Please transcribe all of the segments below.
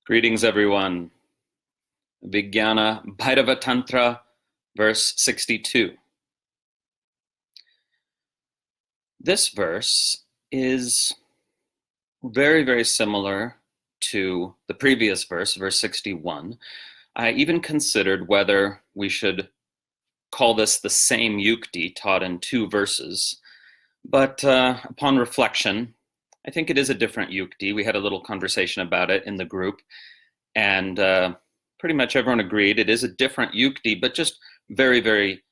Greetings, everyone. Vijñāna-bhairava-tantra, verse 62. This verse is very, very similar to the previous verse, verse 61. I even considered whether we should call this the same yukti taught in two verses, but upon reflection, I think it is a different yukti. We had a little conversation about it in the group, and pretty much everyone agreed it is a different yukti, but just very, very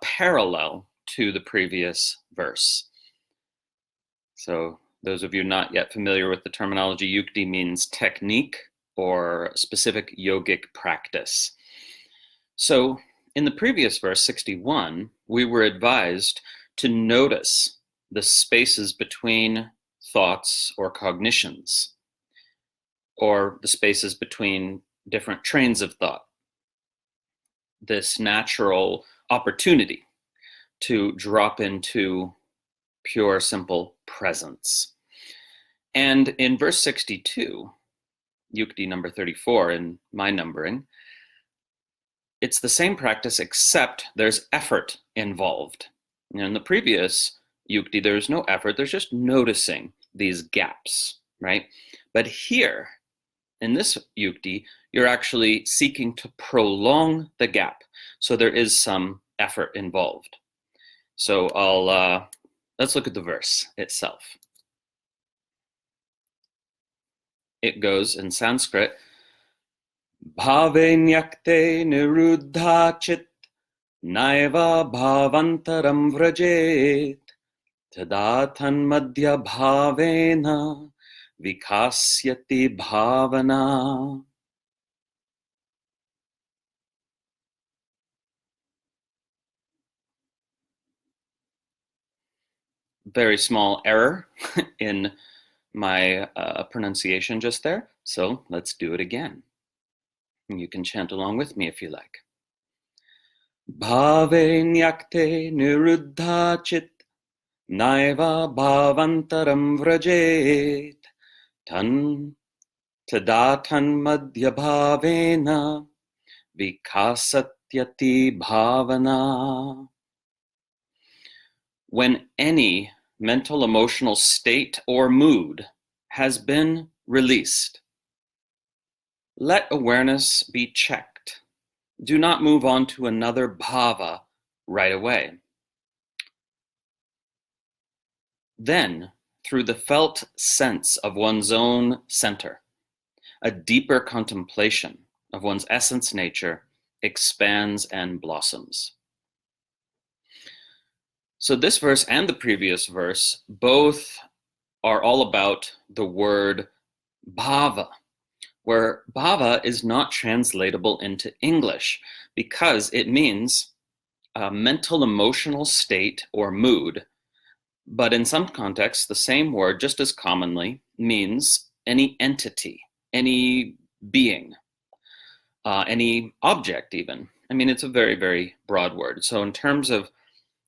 parallel to the previous verse. So those of you not yet familiar with the terminology, yukti means technique or specific yogic practice. So in the previous verse, 61, we were advised to notice the spaces between thoughts or cognitions, or the spaces between different trains of thought. This natural opportunity to drop into pure, simple presence. And in verse 62, yukti number 34 in my numbering, it's the same practice except there's effort involved. In the previous yukti, there's no effort, there's just noticing these gaps, right? But here, in this yukti, you're actually seeking to prolong the gap. So there is some effort involved. So let's look at the verse itself. It goes in Sanskrit, bhāve nyakte niruddhā chitta naiva bhāvāntaraṃ vrajet tadā tan-madhya-bhāvena vikasatyatibhāvanā. Very small error in my pronunciation just there, so let's do it again. You can chant along with me if you like. Bhāve nyakte niruddhā chitta naiva bhāvāntaraṃ vrajet tadā tan-madhya-bhāvena vikasatyatibhāvanā. When any mental emotional state or mood has been released, let awareness be checked. Do not move on to another bhava right away. Then, through the felt sense of one's own center, a deeper contemplation of one's essence nature expands and blossoms. So this verse and the previous verse both are all about the word bhava, where bhava is not translatable into English because it means a mental emotional state or mood. But in some contexts, the same word just as commonly means any entity, any being, any object even. I mean, it's a very, very broad word. So in terms of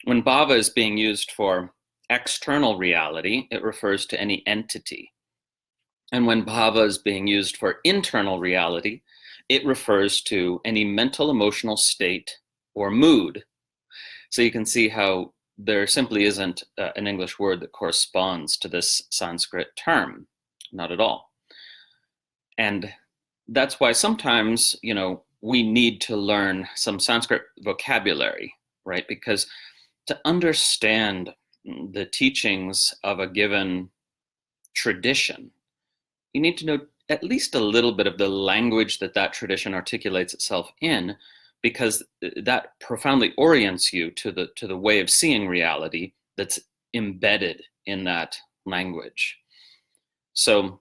when bhava is being used for external reality, it refers to any entity. And when bhava is being used for internal reality, it refers to any mental emotional state or mood. So you can see how there simply isn't an English word that corresponds to this Sanskrit term, not at all. And that's why sometimes, we need to learn some Sanskrit vocabulary, right? Because to understand the teachings of a given tradition, you need to know at least a little bit of the language that tradition articulates itself in, because that profoundly orients you to the way of seeing reality that's embedded in that language. So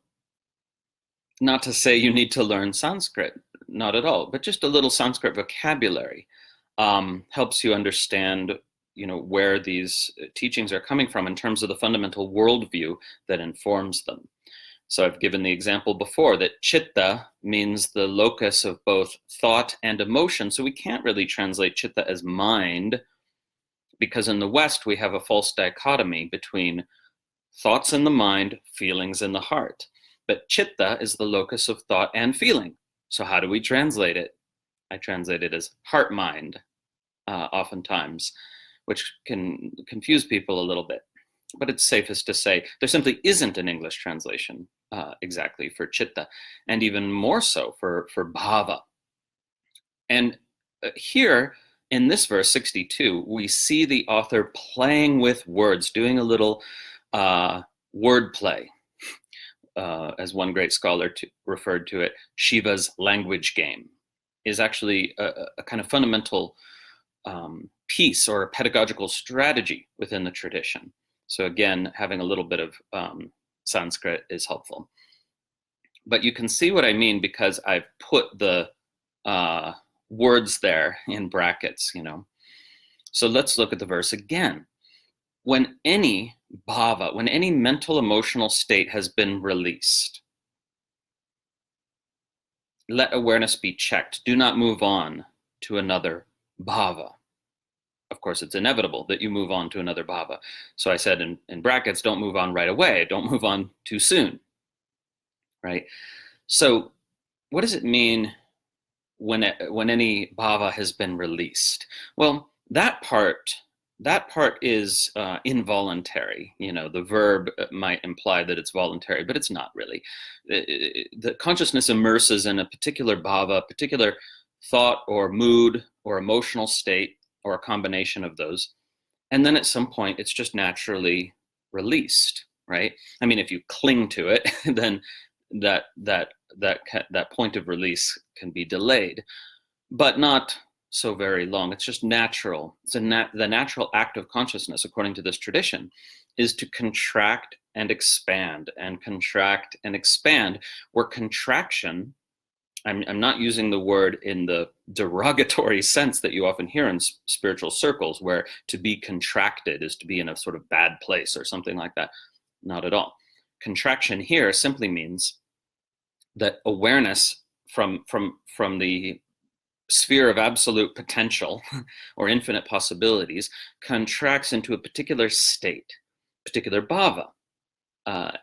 not to say you need to learn Sanskrit, not at all, but just a little Sanskrit vocabulary helps you understand where these teachings are coming from in terms of the fundamental worldview that informs them. So I've given the example before that chitta means the locus of both thought and emotion. So we can't really translate chitta as mind, because in the West we have a false dichotomy between thoughts in the mind, feelings in the heart. But chitta is the locus of thought and feeling. So how do we translate it? I translate it as heart-mind, oftentimes, which can confuse people a little bit. But it's safest to say there simply isn't an English translation exactly for chitta, and even more so for bhava. And here in this verse 62, we see the author playing with words, doing a little word play. As one great scholar referred to it, Shiva's language game is actually a kind of fundamental piece or a pedagogical strategy within the tradition. So again, having a little bit of Sanskrit is helpful. But you can see what I mean because I've put the words there in brackets, So let's look at the verse again. When any bhava, when any mental emotional state has been released, let awareness be checked. Do not move on to another bhava. Of course, it's inevitable that you move on to another bhava. So I said in brackets, don't move on right away. Don't move on too soon, right? So what does it mean when any bhava has been released? Well, that part is involuntary. The verb might imply that it's voluntary, but it's not really. The consciousness immerses in a particular bhava, a particular thought or mood or emotional state, or a combination of those. And then at some point, it's just naturally released, right? I mean, if you cling to it, then that point of release can be delayed, but not so very long. It's just natural. The natural act of consciousness, according to this tradition, is to contract and expand and contract and expand, where contraction, I'm not using the word in the derogatory sense that you often hear in spiritual circles, where to be contracted is to be in a sort of bad place or something like that. Not at all. Contraction here simply means that awareness from the sphere of absolute potential or infinite possibilities contracts into a particular state, particular bhava,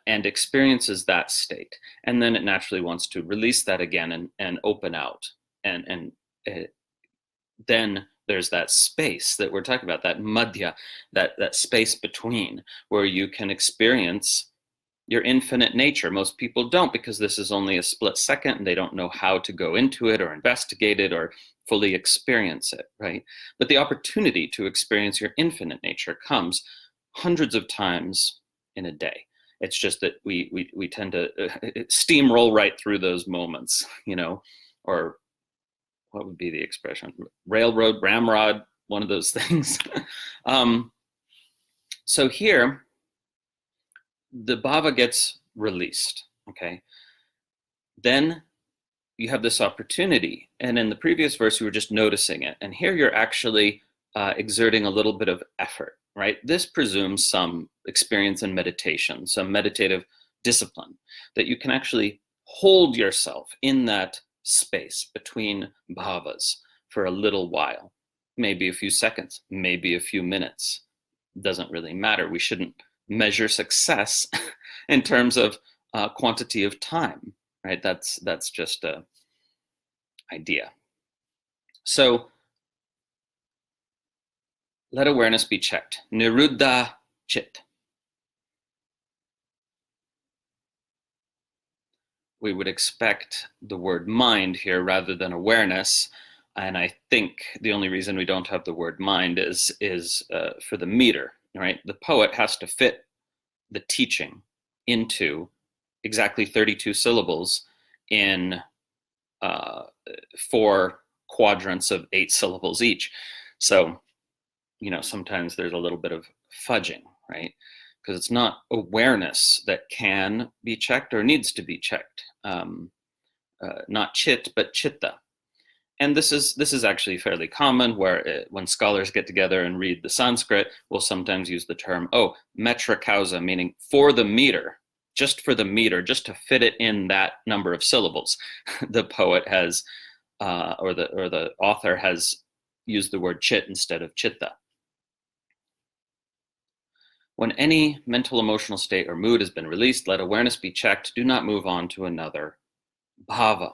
and experiences that state. And then it naturally wants to release that again and open out. And then there's that space that we're talking about, that madhya, that space between, where you can experience your infinite nature. Most people don't, because this is only a split second and they don't know how to go into it or investigate it or fully experience it, right? But the opportunity to experience your infinite nature comes hundreds of times in a day. It's just that we tend to steamroll right through those moments, or what would be the expression? Railroad, ramrod, one of those things. So here, the bhava gets released, okay? Then you have this opportunity. And in the previous verse, you were just noticing it. And here you're actually exerting a little bit of effort, right? This presumes some experience in meditation, some meditative discipline, that you can actually hold yourself in that space between bhavas for a little while, maybe a few seconds, maybe a few minutes. Doesn't really matter. We shouldn't measure success in terms of quantity of time, right? That's just an idea. So let awareness be checked. Niruddhā chit. We would expect the word mind here rather than awareness. And I think the only reason we don't have the word mind is for the meter, right? The poet has to fit the teaching into exactly 32 syllables in 4 quadrants of 8 syllables each. So, sometimes there's a little bit of fudging, right? Because it's not awareness that can be checked or needs to be checked. Not chit, but chitta. And this is actually fairly common, where when scholars get together and read the Sanskrit, we'll sometimes use the term, metra causa, meaning for the meter, just to fit it in that number of syllables. The poet has, or the author has used the word chit instead of chitta. When any mental, emotional state or mood has been released, let awareness be checked. Do not move on to another bhava.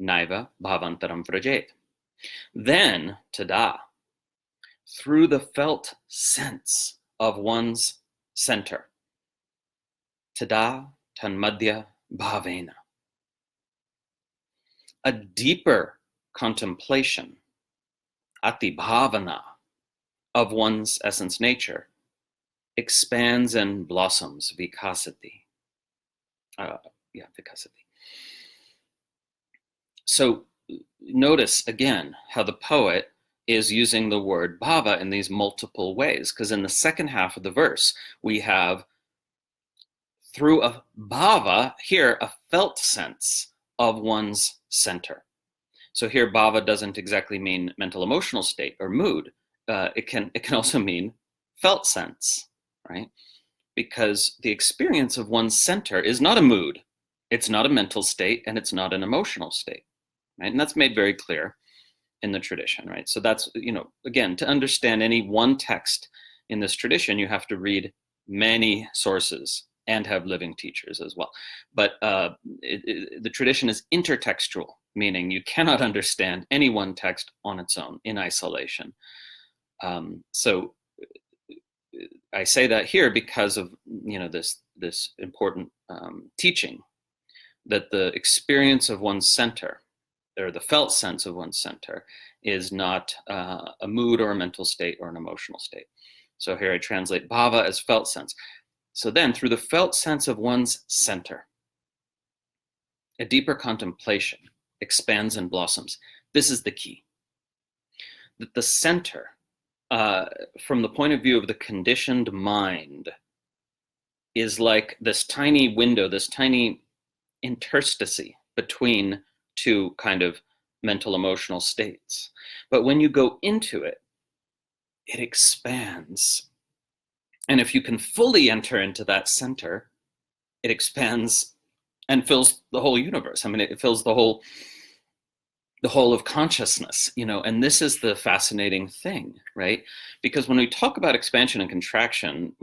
Naiva, bhāvāntaraṃ vrajet. Then, tadā, through the felt sense of one's center. Tadā, tan-madhya-bhāvena. A deeper contemplation, atibhāvanā, of one's essence nature expands and blossoms, vikasatyatibhāvanā. So notice again how the poet is using the word bhava in these multiple ways, because in the second half of the verse, we have through a bhava, here a felt sense of one's center. So here bhava doesn't exactly mean mental emotional state or mood. It can also mean felt sense, right? Because the experience of one's center is not a mood, it's not a mental state, and it's not an emotional state, right? And that's made very clear in the tradition, right? So that's, again, to understand any one text in this tradition, you have to read many sources and have living teachers as well. But the tradition is intertextual, meaning you cannot understand any one text on its own in isolation. So I say that here because of this important teaching that the experience of one's center, or the felt sense of one's center, is not a mood or a mental state or an emotional state. So here I translate bhava as felt sense. So then, through the felt sense of one's center, a deeper contemplation expands and blossoms. This is the key. That the center, from the point of view of the conditioned mind, is like this tiny window, this tiny interstice between two kind of mental emotional states. But when you go into it, it expands. And if you can fully enter into that center, it expands and fills the whole universe. I mean, it fills the whole of consciousness, and this is the fascinating thing, right? Because when we talk about expansion and contraction,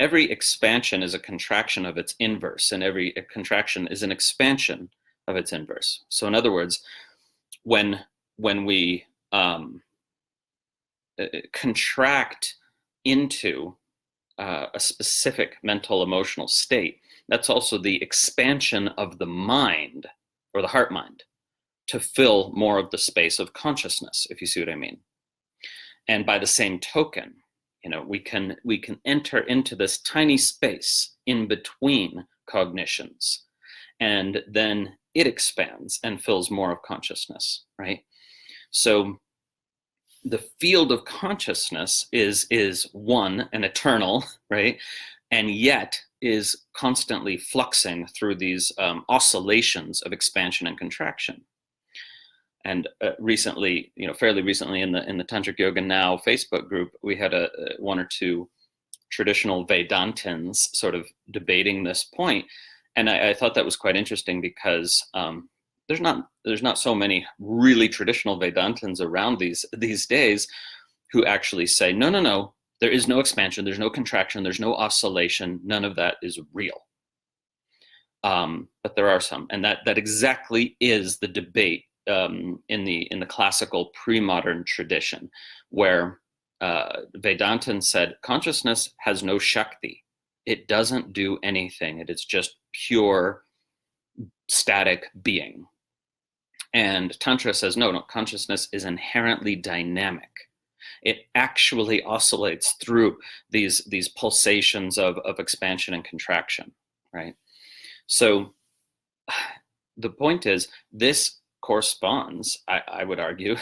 every expansion is a contraction of its inverse, and every contraction is an expansion of its inverse. So in other words, when we contract into a specific mental emotional state, that's also the expansion of the mind, or the heart mind, to fill more of the space of consciousness, if you see what I mean. And by the same token, we can enter into this tiny space in between cognitions, and then it expands and fills more of consciousness, right? So the field of consciousness is one and eternal, right? And yet is constantly fluxing through these oscillations of expansion and contraction. And recently, fairly recently in the Tantric Yoga Now Facebook group, we had one or two traditional Vedantins sort of debating this point. And I thought that was quite interesting because there's not so many really traditional Vedantins around these days who actually say, no, there is no expansion, there's no contraction, there's no oscillation, none of that is real. But there are some, and that exactly is the debate in the classical pre-modern tradition, where Vedantin said consciousness has no shakti. It doesn't do anything. It is just pure static being. And Tantra says, no, consciousness is inherently dynamic. It actually oscillates through these pulsations of expansion and contraction, right? So the point is, this corresponds, I would argue,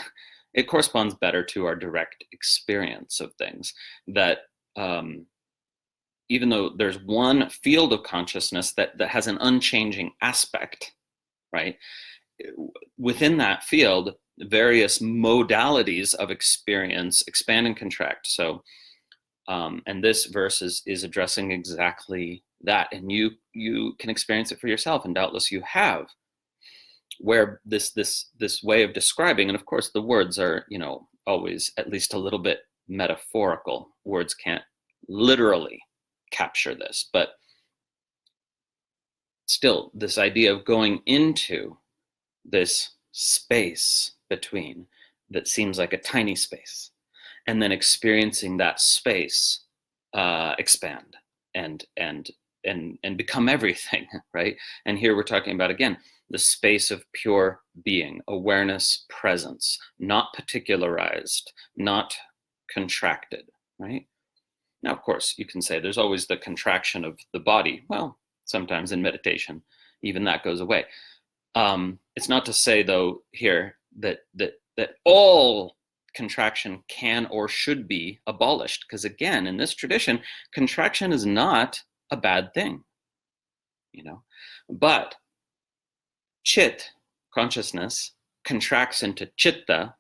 it corresponds better to our direct experience of things. That even though there's one field of consciousness that has an unchanging aspect, right? Within that field, various modalities of experience expand and contract. So, and this verse is addressing exactly that, and you can experience it for yourself, and doubtless you have, where this way of describing, and of course the words are always at least a little bit metaphorical. Words can't literally capture this, but still, this idea of going into this space between that seems like a tiny space, and then experiencing that space expand and become everything, right? And here we're talking about, again, the space of pure being, awareness, presence, not particularized, not contracted, right? Now, of course, you can say there's always the contraction of the body. Well, sometimes in meditation, even that goes away. It's not to say, though, here that all contraction can or should be abolished, because again, in this tradition, contraction is not a bad thing, But chit, consciousness, contracts into chitta,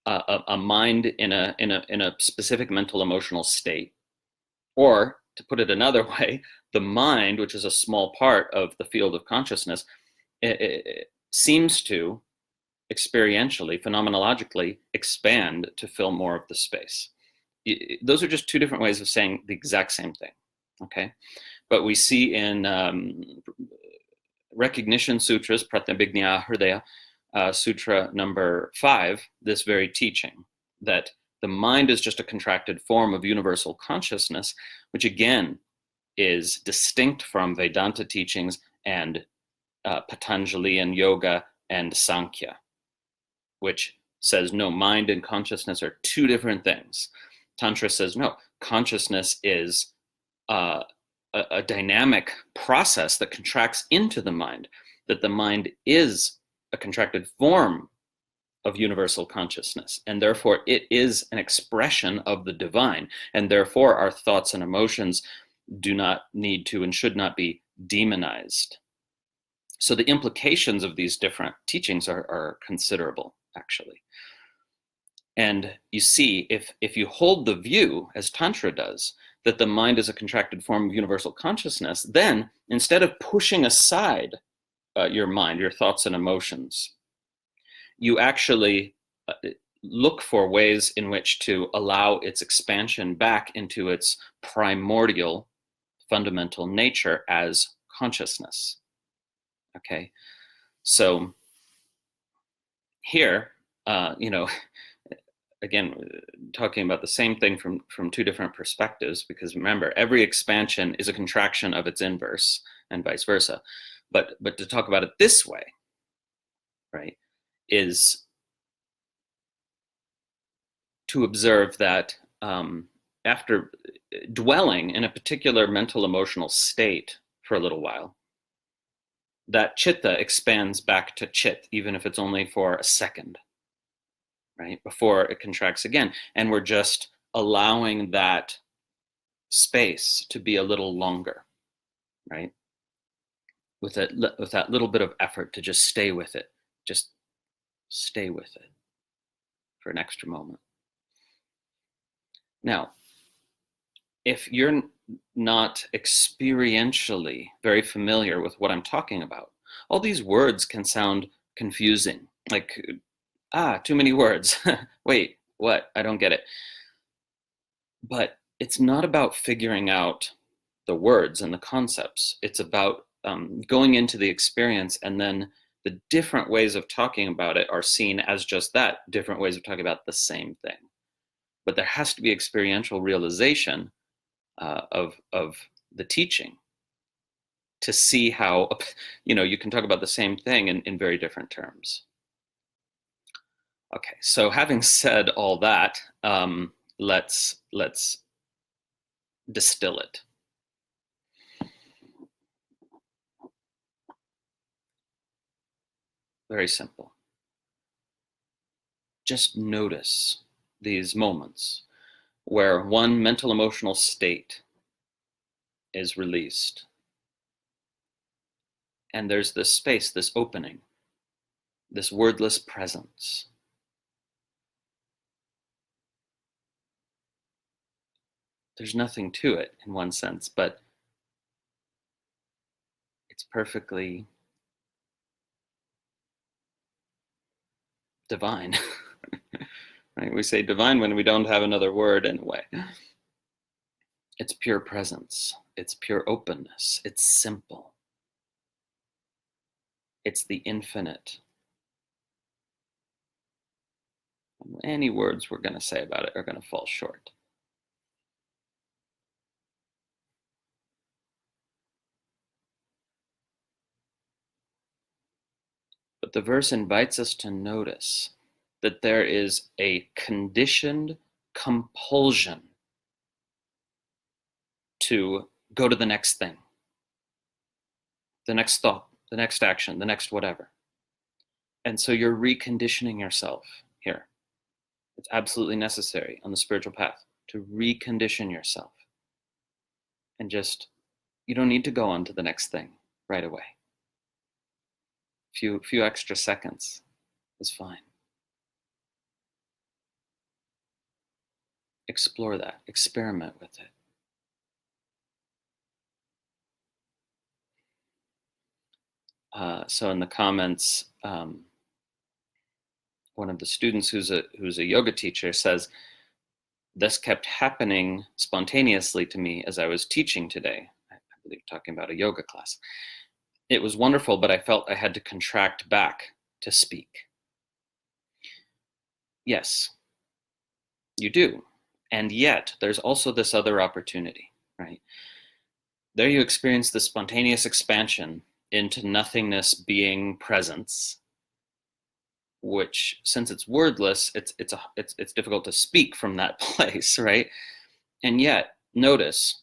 a mind in a specific mental emotional state, or to put it another way, the mind, which is a small part of the field of consciousness, it seems to experientially, phenomenologically expand to fill more of the space. Those are just two different ways of saying the exact same thing, okay? But we see in recognition sutras, Vijñāna-bhairava-tantra, sutra number 5, this very teaching, that the mind is just a contracted form of universal consciousness, which again is distinct from Vedanta teachings and Patanjali and yoga and Sankhya, which says, no, mind and consciousness are two different things. Tantra says, no, consciousness is a dynamic process that contracts into the mind, that the mind is a contracted form of universal consciousness, and therefore it is an expression of the divine, and therefore our thoughts and emotions do not need to and should not be demonized. So the implications of these different teachings are considerable, actually. And you see, if you hold the view, as Tantra does, that the mind is a contracted form of universal consciousness, then instead of pushing aside your mind, your thoughts and emotions, you actually look for ways in which to allow its expansion back into its primordial, fundamental nature as consciousness. Okay, so here, again, talking about the same thing from two different perspectives, because remember, every expansion is a contraction of its inverse and vice versa. But to talk about it this way, right, is to observe that after dwelling in a particular mental emotional state for a little while, that chitta expands back to chit, even if it's only for a second, right, before it contracts again. And we're just allowing that space to be a little longer, right, with that little bit of effort to just stay with it, just stay with it for an extra moment. Now, if you're not experientially very familiar with what I'm talking about, all these words can sound confusing, like, too many words. Wait, what? I don't get it. But it's not about figuring out the words and the concepts. It's about going into the experience, and then the different ways of talking about it are seen as just that, different ways of talking about the same thing. But there has to be experiential realization of the teaching to see how, you can talk about the same thing in very different terms. Okay, so having said all that, let's distill it. Very simple. Just notice these moments where one mental emotional state is released. And there's this space, this opening, this wordless presence. There's nothing to it in one sense, but it's perfectly divine. right? We say divine when we don't have another word anyway. It's pure presence. It's pure openness. It's simple. It's the infinite. Any words we're going to say about it are going to fall short. But the verse invites us to notice that there is a conditioned compulsion to go to the next thing, the next thought, the next action, the next whatever. And so you're reconditioning yourself here. It's absolutely necessary on the spiritual path to recondition yourself. And just, you don't need to go on to the next thing right away. Few extra seconds is fine. Explore that, experiment with it. So in the comments, one of the students who's a yoga teacher says, this kept happening spontaneously to me as I was teaching today. I believe talking about a yoga class. It was wonderful, but I felt I had to contract back to speak. Yes, you do. And yet there's also this other opportunity, right? There you experience the spontaneous expansion into nothingness being presence, which, since it's wordless, it's difficult to speak from that place, right? And yet, notice,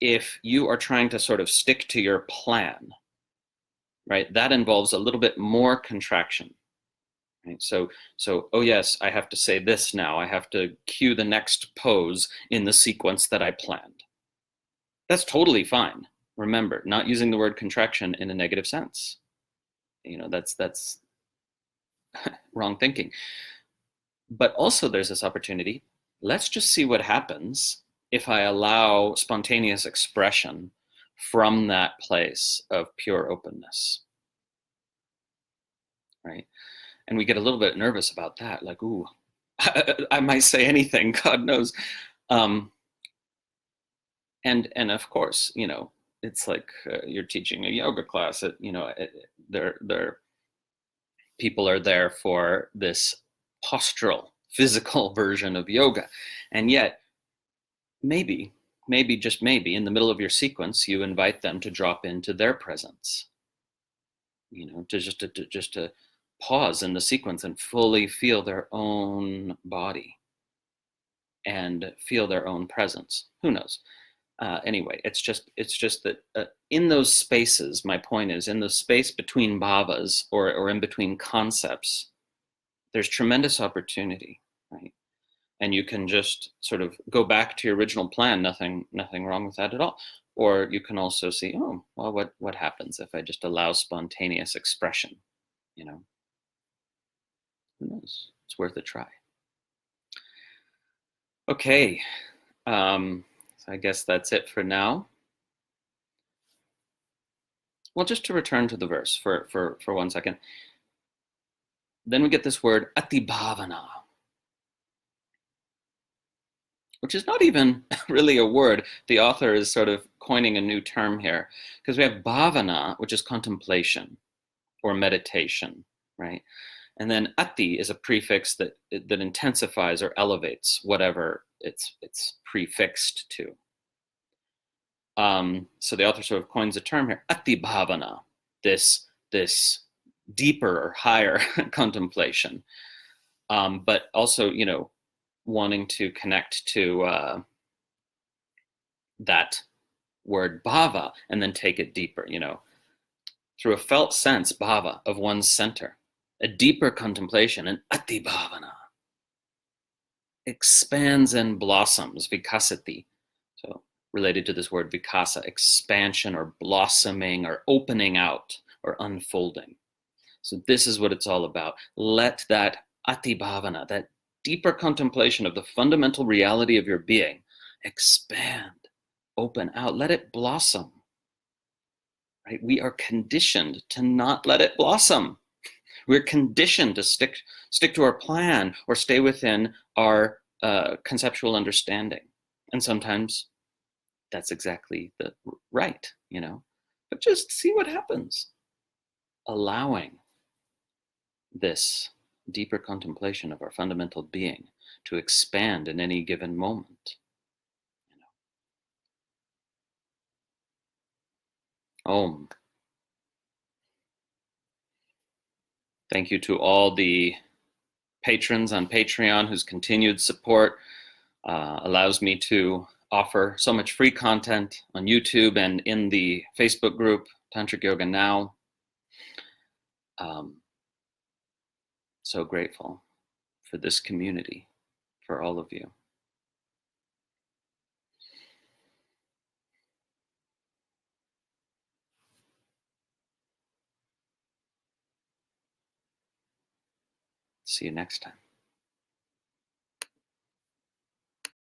if you are trying to sort of stick to your plan, right, that involves a little bit more contraction, right? So, oh yes, I have to say this now. I have to cue the next pose in the sequence that I planned. That's totally fine. Remember, not using the word contraction in a negative sense. You know, that's wrong thinking. But also there's this opportunity. Let's just see what happens if I allow spontaneous expression from that place of pure openness, right? And we get a little bit nervous about that, like, ooh, I might say anything, God knows. And of course, you know, it's like you're teaching a yoga class. People are there for this postural, physical version of yoga. And yet, maybe, just maybe, in the middle of your sequence, you invite them to drop into their presence. You know, just to pause in the sequence and fully feel their own body and feel their own presence. Who knows? Anyway, it's just that in those spaces, my point is, in the space between bhavas or in between concepts, there's tremendous opportunity, right? And you can just sort of go back to your original plan. Nothing wrong with that at all. Or you can also see, oh, well, what happens if I just allow spontaneous expression? You know, who knows? It's worth a try. Okay. So I guess that's it for now. Well, just to return to the verse for 1 second. Then we get this word atibhāvanā, which is not even really a word. The author is sort of coining a new term here, because we have bhavana, which is contemplation or meditation, right? And then ati is a prefix that intensifies or elevates whatever it's prefixed to. So the author sort of coins a term here, atibhāvanā, this deeper or higher contemplation, but also, you know, wanting to connect to that word bhava and then take it deeper, you know, through a felt sense, bhava, of one's center, a deeper contemplation, and atibhāvanā expands and blossoms, vikasati, so related to this word vikasa, expansion or blossoming or opening out or unfolding. So this is what it's all about. Let that atibhāvanā, that deeper contemplation of the fundamental reality of your being, expand, open out, let it blossom. Right? We are conditioned to not let it blossom. We're conditioned to stick to our plan or stay within our conceptual understanding. And sometimes that's exactly the right, but just see what happens. Allowing this deeper contemplation of our fundamental being to expand in any given moment. Om. Thank you to all the patrons on Patreon whose continued support allows me to offer so much free content on YouTube and in the Facebook group, Tantric Yoga Now. So grateful for this community, for all of you. See you next time.